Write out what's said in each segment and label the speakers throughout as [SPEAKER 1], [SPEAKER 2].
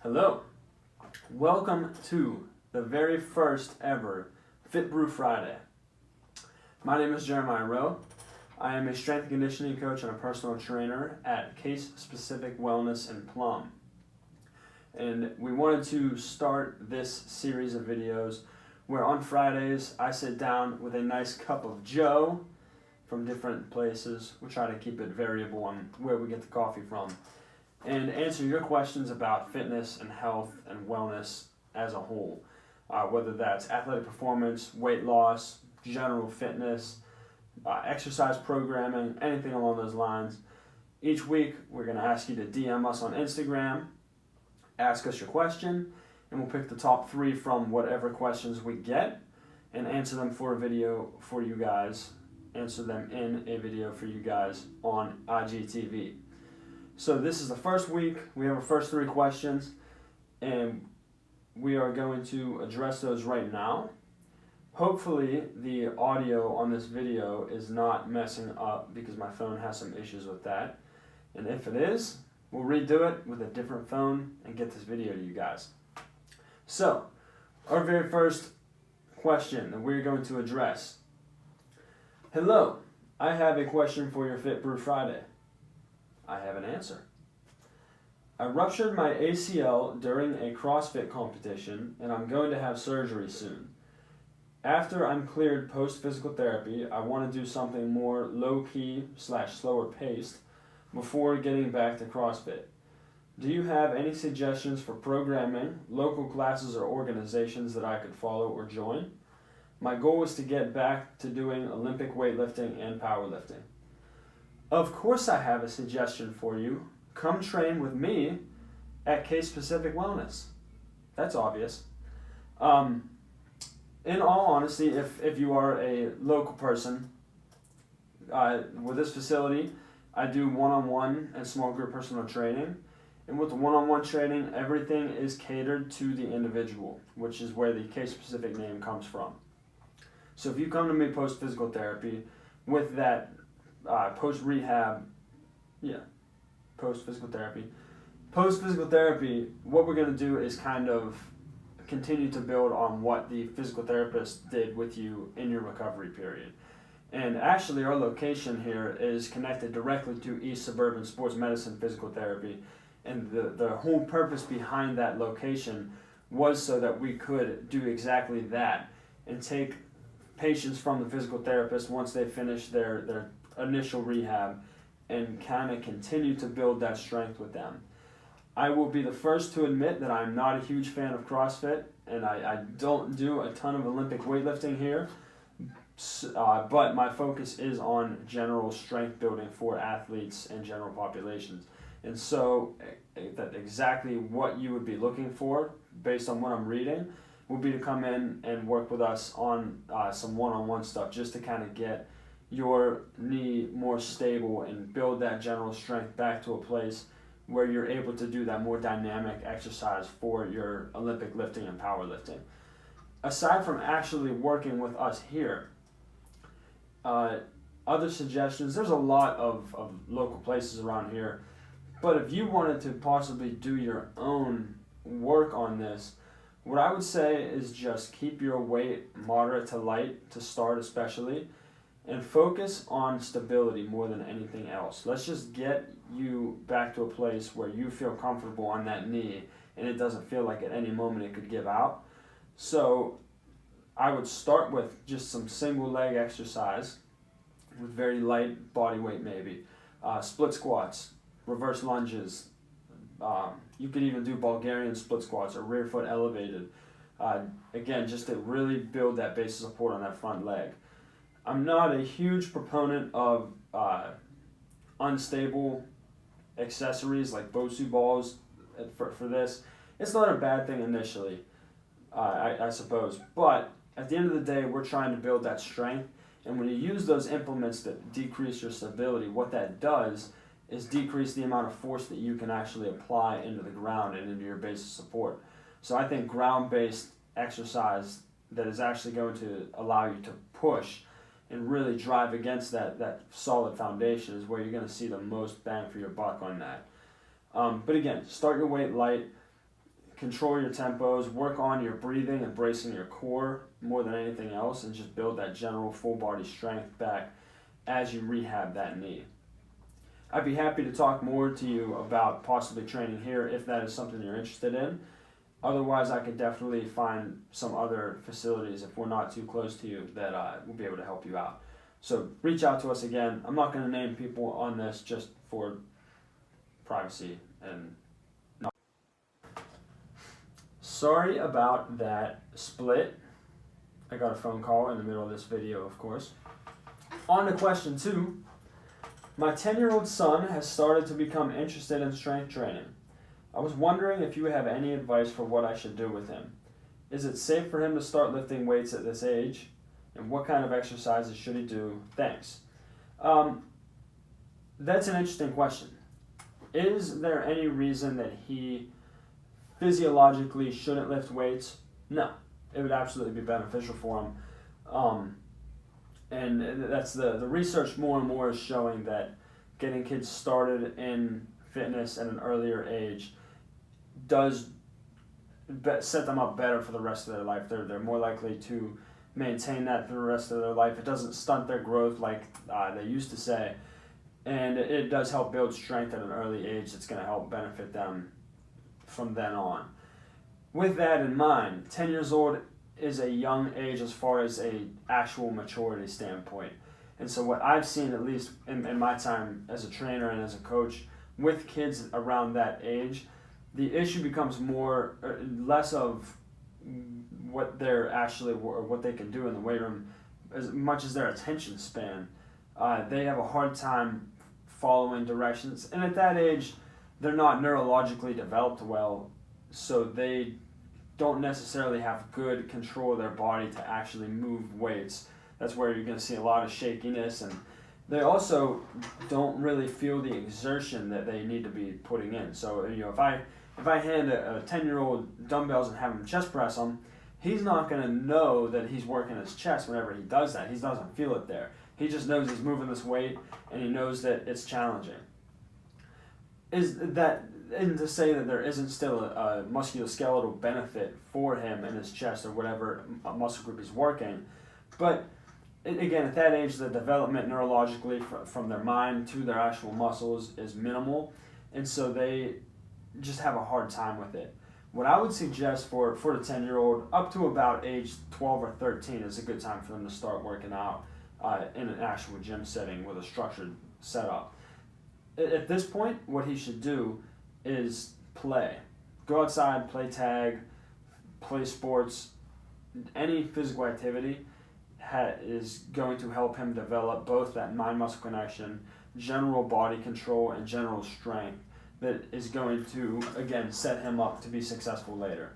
[SPEAKER 1] Hello, welcome to the very first ever Brew Friday. My name is Jeremiah Rowe. I am a strength and conditioning coach and a personal trainer at Case Specific Wellness in Plum. And we wanted to start this series of videos where on Fridays I sit down with a nice cup of Joe from different places. We try to keep it variable on where we get the coffee from, and answer your questions about fitness and health and wellness as a whole, whether that's athletic performance, weight loss, general fitness, exercise programming, anything along those lines. Each week we're going to ask you to DM us on Instagram, ask us your question, and we'll pick the top 3 from whatever questions we get and answer them for a video for you guys, answer them in a video for you guys on IGTV. So this is the first week. We have our first 3 questions, and we are going to address those right now. Hopefully the audio on this video is not messing up because my phone has some issues with that. And if it is, we'll redo it with a different phone and get this video to you guys. So, our very first question that we're going to address. Hello, I have a question for your Brew Friday. I have an answer. I ruptured my ACL during a CrossFit competition, and I'm going to have surgery soon. After I'm cleared post-physical therapy, I want to do something more low-key / slower paced before getting back to CrossFit. Do you have any suggestions for programming, local classes or organizations that I could follow or join? My goal is to get back to doing Olympic weightlifting and powerlifting. Of course I have a suggestion for you. Come train with me at Case Specific Wellness. That's obvious. In all honesty, if you are a local person, with this facility, I do one-on-one and small group personal training. And with the one-on-one training, everything is catered to the individual, which is where the Case Specific name comes from. So if you come to me post-physical therapy with that post-physical therapy, what we're going to do is kind of continue to build on what the physical therapist did with you in your recovery period. And actually our location here is connected directly to East Suburban Sports Medicine Physical Therapy, and the whole purpose behind that location was so that we could do exactly that and take patients from the physical therapist once they finish their initial rehab and kind of continue to build that strength with them. I will be the first to admit that I'm not a huge fan of CrossFit, and I don't do a ton of Olympic weightlifting here, but my focus is on general strength building for athletes and general populations. And so that exactly what you would be looking for based on what I'm reading would be to come in and work with us on some one-on-one stuff just to kind of get your knee more stable and build that general strength back to a place where you're able to do that more dynamic exercise for your Olympic lifting and powerlifting. Aside from actually working with us here, other suggestions, there's a lot of local places around here, but if you wanted to possibly do your own work on this, what I would say is just keep your weight moderate to light to start especially, and focus on stability more than anything else. Let's just get you back to a place where you feel comfortable on that knee and it doesn't feel like at any moment it could give out. So I would start with just some single leg exercise with very light body weight maybe. Split squats, reverse lunges. You could even do Bulgarian split squats or rear foot elevated. Again, just to really build that base of support on that front leg. I'm not a huge proponent of unstable accessories like Bosu balls for this. It's not a bad thing initially, I suppose. But at the end of the day, we're trying to build that strength. And when you use those implements that decrease your stability, what that does is decrease the amount of force that you can actually apply into the ground and into your base of support. So I think ground-based exercise that is actually going to allow you to push and really drive against that solid foundation is where you're going to see the most bang for your buck on that. But again, start your weight light. control your tempos, work on your breathing and bracing your core more than anything else, and just build that general full body strength back as you rehab that knee. I'd be happy to talk more to you about possibly training here if that is something you're interested in. Otherwise, I could definitely find some other facilities if we're not too close to you that will be able to help you out. So reach out to us again. I'm not going to name people on this just for privacy and not. Sorry about that split. I got a phone call in the middle of this video, of course. On to question 2. My 10-year-old son has started to become interested in strength training. I was wondering if you have any advice for what I should do with him. Is it safe for him to start lifting weights at this age? And what kind of exercises should he do? Thanks. That's an interesting question. Is there any reason that he physiologically shouldn't lift weights? No. It would absolutely be beneficial for him. And that's the research more and more is showing that getting kids started in fitness at an earlier age does set them up better for the rest of their life. They're more likely to maintain that for the rest of their life. It doesn't stunt their growth like they used to say. And it does help build strength at an early age that's going to help benefit them from then on. With that in mind, 10 years old is a young age as far as a actual maturity standpoint. And so what I've seen, at least in my time as a trainer and as a coach, with kids around that age, the issue becomes less of what they're actually, or what they can do in the weight room, as much as their attention span. They have a hard time following directions. And at that age, they're not neurologically developed well, so they don't necessarily have good control of their body to actually move weights. That's where you're going to see a lot of shakiness, and they also don't really feel the exertion that they need to be putting in. So, if I hand a 10-year-old dumbbells and have him chest press them, he's not going to know that he's working his chest whenever he does that. He doesn't feel it there. He just knows he's moving this weight, and he knows that it's challenging. And to say that there isn't still a musculoskeletal benefit for him in his chest or whatever muscle group he's working, but again, at that age, the development neurologically from their mind to their actual muscles is minimal, and so they just have a hard time with it. What I would suggest for the 10-year-old up to about age 12 or 13 is a good time for them to start working out in an actual gym setting with a structured setup. At this point, what he should do is play. Go outside, play tag, play sports. Any physical activity is going to help him develop both that mind-muscle connection, general body control, and general strength that is going to, again, set him up to be successful later.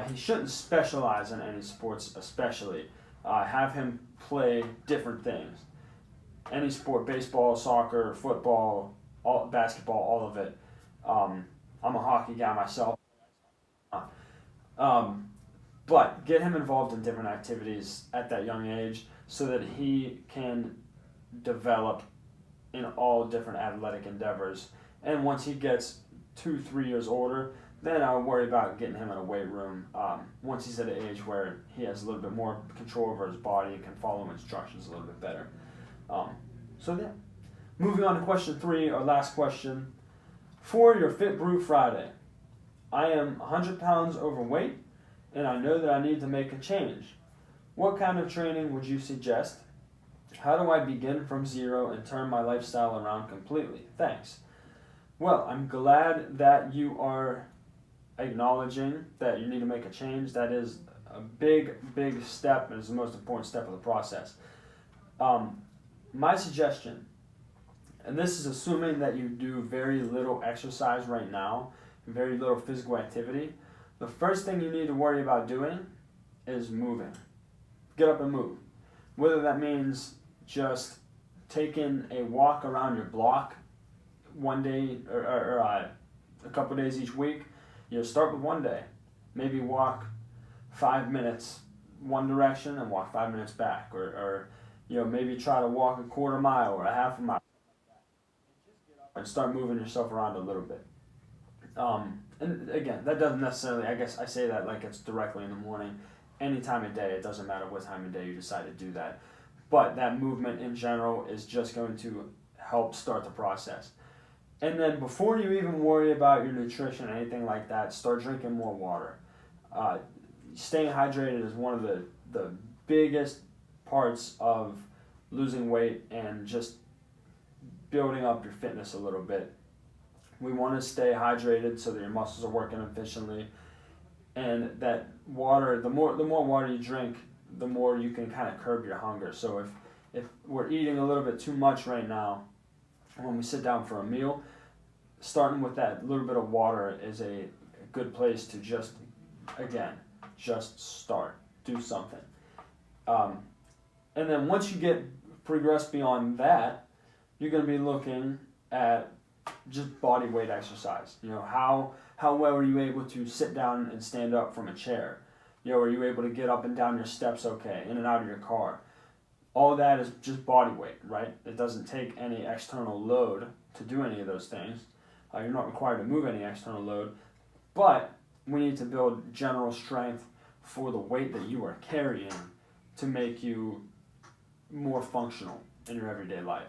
[SPEAKER 1] He shouldn't specialize in any sports especially. Have him play different things. Any sport, baseball, soccer, football, basketball, all of it. I'm a hockey guy myself. But get him involved in different activities at that young age so that he can develop in all different athletic endeavors. And once he gets 2-3 years older, then I'll worry about getting him in a weight room once he's at an age where he has a little bit more control over his body and can follow instructions a little bit better. So yeah. Moving on to question 3, our last question. For your Fit Brew Friday, I am 100 pounds overweight, and I know that I need to make a change. What kind of training would you suggest? How do I begin from zero and turn my lifestyle around completely? Thanks. Well, I'm glad that you are acknowledging that you need to make a change. That is a big, big step, and is the most important step of the process. My suggestion, and this is assuming that you do very little exercise right now, very little physical activity, the first thing you need to worry about doing is moving. Get up and move. Whether that means just taking a walk around your block one day or a couple days each week. Start with one day. Maybe walk 5 minutes one direction and walk 5 minutes back, or maybe try to walk a quarter mile or a half a mile and start moving yourself around a little bit. And again, that doesn't necessarily, I guess I say that like it's directly in the morning. Any time of day, it doesn't matter what time of day you decide to do that. But that movement in general is just going to help start the process. And then before you even worry about your nutrition or anything like that, start drinking more water. Staying hydrated is one of the biggest parts of losing weight and just building up your fitness a little bit. We want to stay hydrated so that your muscles are working efficiently, and that water, the more water you drink, the more you can kind of curb your hunger. So if we're eating a little bit too much right now, when we sit down for a meal, starting with that little bit of water is a good place to just start, do something. And then once you progress beyond that, you're going to be looking at just body weight exercise. How well are you able to sit down and stand up from a chair? Are you able to get up and down your steps okay, in and out of your car? All that is just body weight, right? It doesn't take any external load to do any of those things. You're not required to move any external load, but we need to build general strength for the weight that you are carrying to make you more functional in your everyday life.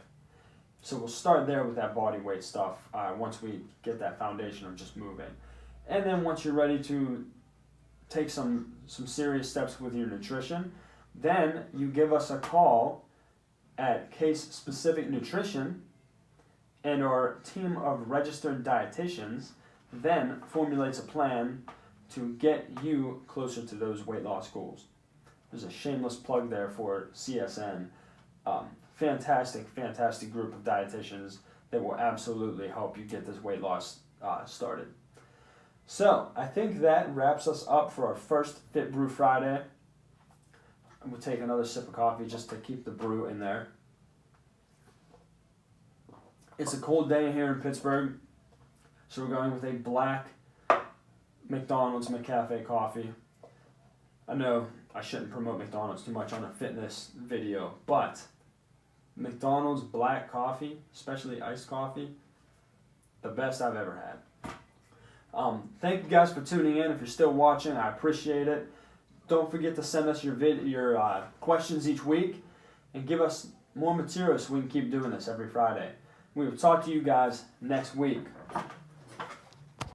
[SPEAKER 1] So we'll start there with that body weight stuff once we get that foundation of just moving. And then once you're ready to take some serious steps with your nutrition, then you give us a call at Case Specific Nutrition, and our team of registered dietitians then formulates a plan to get you closer to those weight loss goals. There's a shameless plug there for CSN. Fantastic group of dietitians that will absolutely help you get this weight loss started. So I think that wraps us up for our first Fit Brew Friday. And we'll take another sip of coffee just to keep the brew in there. It's a cold day here in Pittsburgh, so we're going with a black McDonald's McCafe coffee. I know I shouldn't promote McDonald's too much on a fitness video, but McDonald's black coffee, especially iced coffee, the best I've ever had. Thank you guys for tuning in. If you're still watching, I appreciate it. Don't forget to send us your questions each week and give us more material so we can keep doing this every Friday. We will talk to you guys next week.